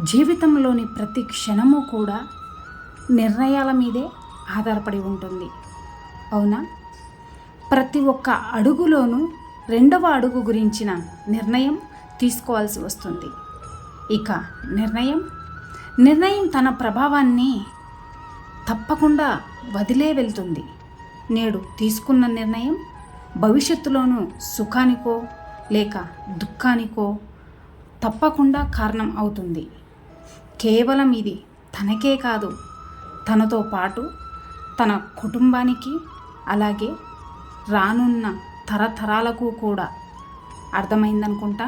జీవితంలోని ప్రతి క్షణము కూడా నిర్ణయాల మీదే ఆధారపడి ఉంటుంది. అవునా? ప్రతి ఒక్క అడుగులోనూ రెండవ అడుగు గురించిన నిర్ణయం తీసుకోవాల్సి వస్తుంది. ఇక నిర్ణయం తన ప్రభావాన్ని తప్పకుండా వదిలే వెళ్తుంది. నేడు తీసుకున్న నిర్ణయం భవిష్యత్తులోనూ సుఖానికో లేక దుఃఖానికో తప్పకుండా కారణం అవుతుంది. కేవలం ఇది తనకే కాదు, తనతో పాటు తన కుటుంబానికి, అలాగే రానున్న తరతరాలకు కూడా. అర్థమైందనుకుంటా.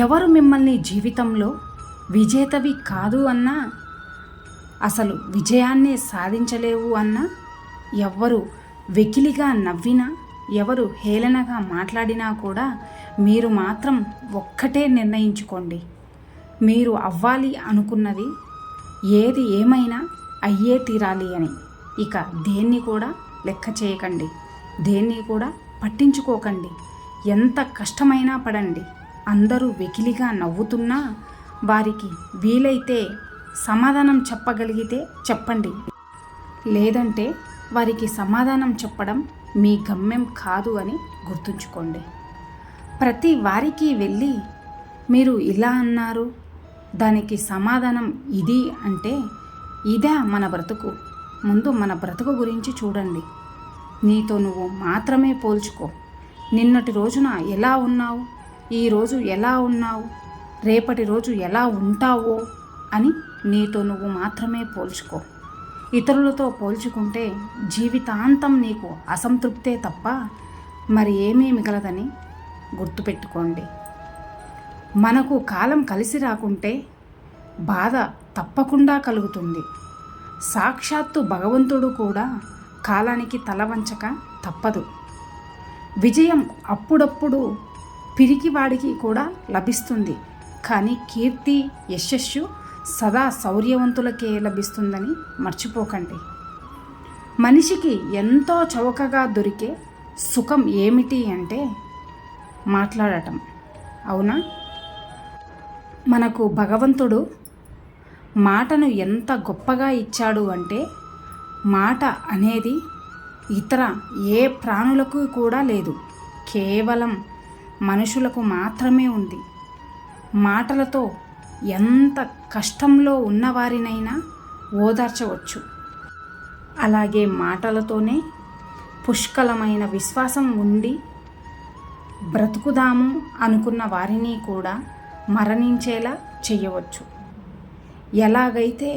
ఎవరు మిమ్మల్ని జీవితంలో విజేతవి కాదు అన్నా, అసలు విజయాన్నే సాధించలేవు అన్నా, ఎవ్వరు వెకిలిగా నవ్వినా, ఎవరు హేళనగా మాట్లాడినా కూడా మీరు మాత్రం ఒక్కటే నిర్ణయించుకోండి. మీరు అవ్వాలి అనుకున్నది ఏది ఏమైనా అయ్యే తీరాలి అని. ఇక దేన్ని కూడా లెక్క చేయకండి, దేన్ని కూడా పట్టించుకోకండి. ఎంత కష్టమైనా పడండి. అందరూ వెకిలిగా నవ్వుతున్నా వారికి వీలైతే సమాధానం చెప్పగలిగితే చెప్పండి. లేదంటే వారికి సమాధానం చెప్పడం మీ గమ్యం కాదు అని గుర్తుంచుకోండి. ప్రతి వారికి వెళ్ళి మీరు ఇలా అన్నారు, దానికి సమాధానం ఇది అంటే ఇదే మన బ్రతుకు. ముందు మన బ్రతుకు గురించి చూడండి. నీతో నువ్వు మాత్రమే పోల్చుకో. నిన్నటి రోజున ఎలా ఉన్నావు, ఈరోజు ఎలా ఉన్నావు, రేపటి రోజు ఎలా ఉంటావో అని నీతో నువ్వు మాత్రమే పోల్చుకో. ఇతరులతో పోల్చుకుంటే జీవితాంతం నీకు అసంతృప్తే తప్ప మరి ఏమీ మిగలదని గుర్తుపెట్టుకోండి. మనకు కాలం కలిసి రాకుంటే బాధ తప్పకుండా కలుగుతుంది. సాక్షాత్తు భగవంతుడు కూడా కాలానికి తల వంచక తప్పదు. విజయం అప్పుడప్పుడు పిరికివాడికి కూడా లభిస్తుంది, కానీ కీర్తి యశస్సు సదా శౌర్యవంతులకే లభిస్తుందని మర్చిపోకండి. మనిషికి ఎంతో చౌకగా దొరికే సుఖం ఏమిటి అంటే మాట్లాడటం. అవునా? మనకు భగవంతుడు మాటను ఎంత గొప్పగా ఇచ్చాడు అంటే, మాట అనేది ఇతర ఏ ప్రాణులకు కూడా లేదు, కేవలం మనుషులకు మాత్రమే ఉంది. మాటలతో ఎంత కష్టంలో ఉన్నవారినైనా ఓదార్చవచ్చు. అలాగే మాటలతోనే పుష్కలమైన విశ్వాసం ఉండి బ్రతుకుదాము అనుకున్న వారిని కూడా మరణించేలా చేయవచ్చు. ఎలాగైతే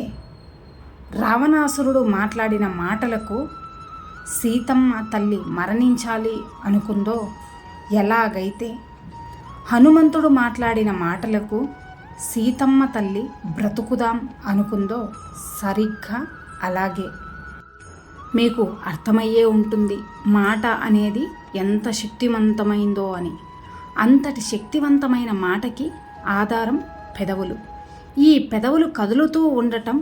రావణాసురుడు మాట్లాడిన మాటలకు సీతమ్మ తల్లి మరణించాలి అనుకుందో, ఎలాగైతే హనుమంతుడు మాట్లాడిన మాటలకు సీతమ్మ తల్లి బ్రతుకుదాం అనుకుందో, సరిగ్గా అలాగే మీకు అర్థమయ్యే ఉంటుంది మాట అనేది ఎంత శక్తివంతమైందో అని. అంతటి శక్తివంతమైన మాటకి ఆధారం పెదవులు. ఈ పెదవులు కదులుతూ ఉండటం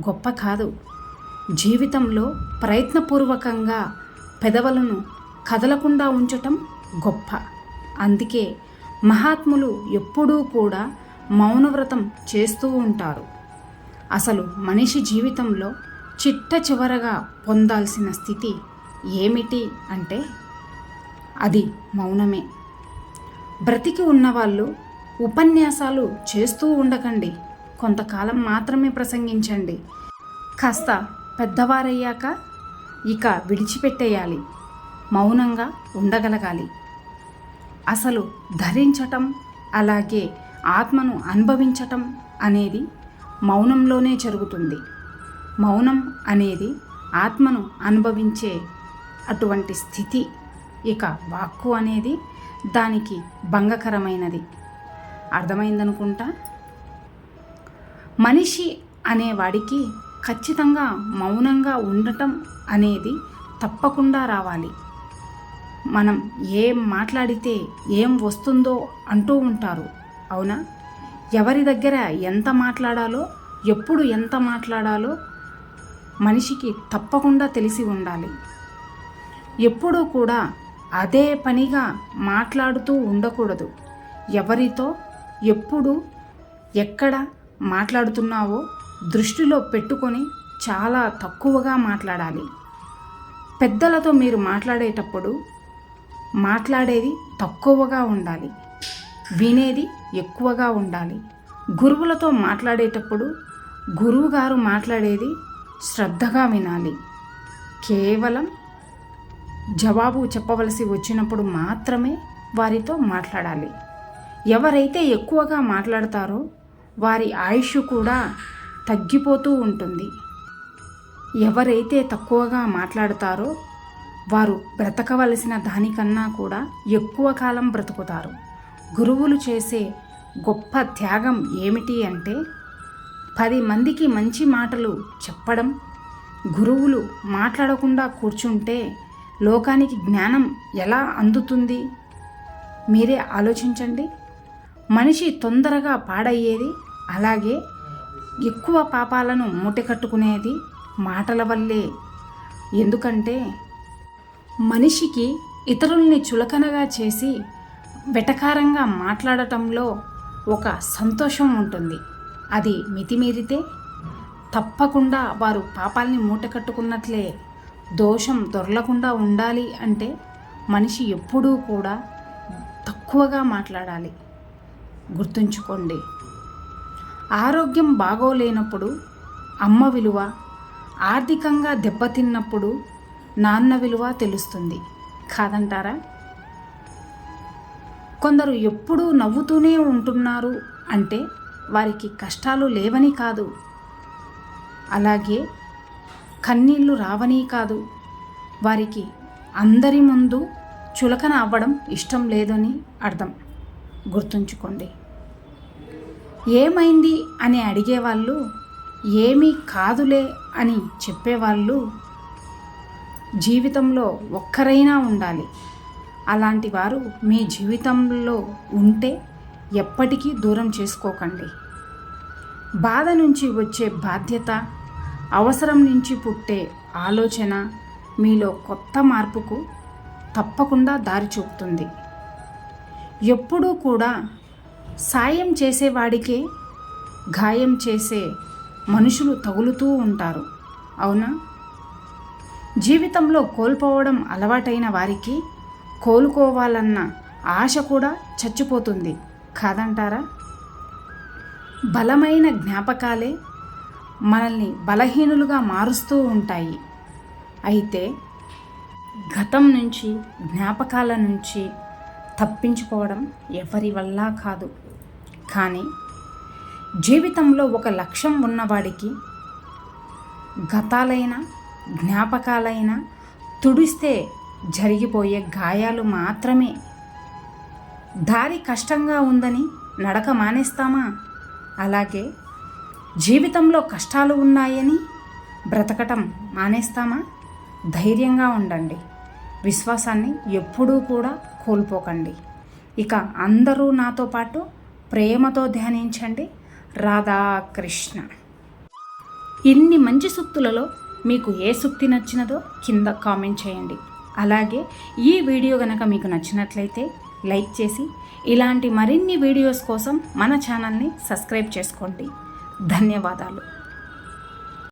గొప్ప కాదు, జీవితంలో ప్రయత్నపూర్వకంగా పెదవులను కదలకుండా ఉంచటం గొప్ప. అందుకే మహాత్ములు ఎప్పుడూ కూడా మౌనవ్రతం చేస్తూ ఉంటారు. అసలు మనిషి జీవితంలో చిట్ట చివరగా పొందాల్సిన స్థితి ఏమిటి అంటే అది మౌనమే. బ్రతికి ఉన్నవాళ్ళు ఉపన్యాసాలు చేస్తూ ఉండకండి, కొంతకాలం మాత్రమే ప్రసంగించండి. కాస్త పెద్దవారయ్యాక ఇక విడిచిపెట్టేయాలి, మౌనంగా ఉండగలగాలి. అసలు ధరించటం, అలాగే ఆత్మను అనుభవించటం అనేది మౌనంలోనే జరుగుతుంది. మౌనం అనేది ఆత్మను అనుభవించే అటువంటి స్థితి. ఇక వాక్కు అనేది దానికి భంగకరమైనది. అర్థమైందనుకుంటా. మనిషి అనేవాడికి ఖచ్చితంగా మౌనంగా ఉండటం అనేది తప్పకుండా రావాలి. మనం ఏం మాట్లాడితే ఏం వస్తుందో అంటూ ఉంటారు. అవునా? ఎవరి దగ్గర ఎంత మాట్లాడాలో, ఎప్పుడు ఎంత మాట్లాడాలో మనిషికి తప్పకుండా తెలిసి ఉండాలి. ఎప్పుడూ కూడా అదే పనిగా మాట్లాడుతూ ఉండకూడదు. ఎవరితో ఎప్పుడు ఎక్కడ మాట్లాడుతున్నావో దృష్టిలో పెట్టుకొని చాలా తక్కువగా మాట్లాడాలి. పెద్దలతో మీరు మాట్లాడేటప్పుడు మాట్లాడేది తక్కువగా ఉండాలి, వినేది ఎక్కువగా ఉండాలి. గురువులతో మాట్లాడేటప్పుడు గురువుగారు మాట్లాడేది శ్రద్ధగా వినాలి. కేవలం జవాబు చెప్పవలసి వచ్చినప్పుడు మాత్రమే వారితో మాట్లాడాలి. ఎవరైతే ఎక్కువగా మాట్లాడతారో వారి ఆయుష్ కూడా తగ్గిపోతూ ఉంటుంది. ఎవరైతే తక్కువగా మాట్లాడతారో వారు బ్రతకవలసిన దానికన్నా కూడా ఎక్కువ కాలం బ్రతుకుతారు. గురువులు చేసే గొప్ప త్యాగం ఏమిటి అంటే 10 మందికి మంచి మాటలు చెప్పడం. గురువులు మాట్లాడకుండా కూర్చుంటే లోకానికి జ్ఞానం ఎలా అందుతుంది? మీరే ఆలోచించండి. మనిషి తొందరగా పాడయ్యేది, అలాగే ఎక్కువ పాపాలను మూటకట్టుకునేది మాటల వల్లే. ఎందుకంటే మనిషికి ఇతరుల్ని చులకనగా చేసి వెటకారంగా మాట్లాడటంలో ఒక సంతోషం ఉంటుంది. అది మితిమీరితే తప్పకుండా వారు పాపాల్ని మూటకట్టుకున్నట్లే. దోషం దొరలకుండా ఉండాలి అంటే మనిషి ఎప్పుడూ కూడా తక్కువగా మాట్లాడాలి. గుర్తుంచుకోండి, ఆరోగ్యం బాగోలేనప్పుడు అమ్మ విలువ, ఆర్థికంగా దెబ్బతిన్నప్పుడు నాన్న విలువ తెలుస్తుంది కాదంటారా? కొందరు ఎప్పుడూ నవ్వుతూనే ఉంటున్నారు అంటే వారికి కష్టాలు లేవని కాదు, అలాగే కన్నీళ్ళు రావని కాదు, వారికి అందరి ముందు చులకన అవ్వడం ఇష్టం లేదని అర్థం. గుర్తుంచుకోండి. ఏమైంది అని అడిగేవాళ్ళు, ఏమీ కాదులే అని చెప్పేవాళ్ళు జీవితంలో ఒక్కరైనా ఉండాలి. అలాంటి వారు మీ జీవితంలో ఉంటే ఎప్పటికీ దూరం చేసుకోకండి. బాధ నుంచి వచ్చే బాధ్యత, అవసరం నుంచి పుట్టే ఆలోచన మీలో కొత్త మార్పుకు తప్పకుండా దారి చూపుతుంది. ఎప్పుడూ కూడా సాయం చేసేవాడికే గాయం చేసే మనుషులు తగులుతూ ఉంటారు, అవునా? జీవితంలో కోల్పోవడం అలవాటైన వారికి కోలుకోవాలన్న ఆశ కూడా చచ్చిపోతుంది కాదంటారా? బలమైన జ్ఞాపకాలే మనల్ని బలహీనులుగా మారుస్తూ ఉంటాయి. అయితే గతం నుంచి, జ్ఞాపకాల నుంచి తప్పించుకోవడం ఎవరి వల్ల కాదు. కానీ జీవితంలో ఒక లక్ష్యం ఉన్నవాడికి గతాలైన జ్ఞాపకాలైన తుడిస్తే జరిగిపోయే గాయాలు మాత్రమే. దారి కష్టంగా ఉందని నడక మానేస్తామా? అలాగే జీవితంలో కష్టాలు ఉన్నాయని బ్రతకటం మానేస్తామా? ధైర్యంగా ఉండండి. విశ్వాసాన్ని ఎప్పుడూ కూడా కోల్పోకండి. ఇక అందరూ నాతో పాటు ప్రేమతో ధ్యానించండి. రాధాకృష్ణ. ఇన్ని మంచి సూక్తులలో మీకు ఏ సూక్తి నచ్చినదో కింద కామెంట్ చేయండి. అలాగే ఈ వీడియో కనుక మీకు నచ్చినట్లయితే లైక్ చేసి ఇలాంటి మరిన్ని వీడియోస్ కోసం మన ఛానల్ని సబ్స్క్రైబ్ చేసుకోండి. ధన్యవాదాలు.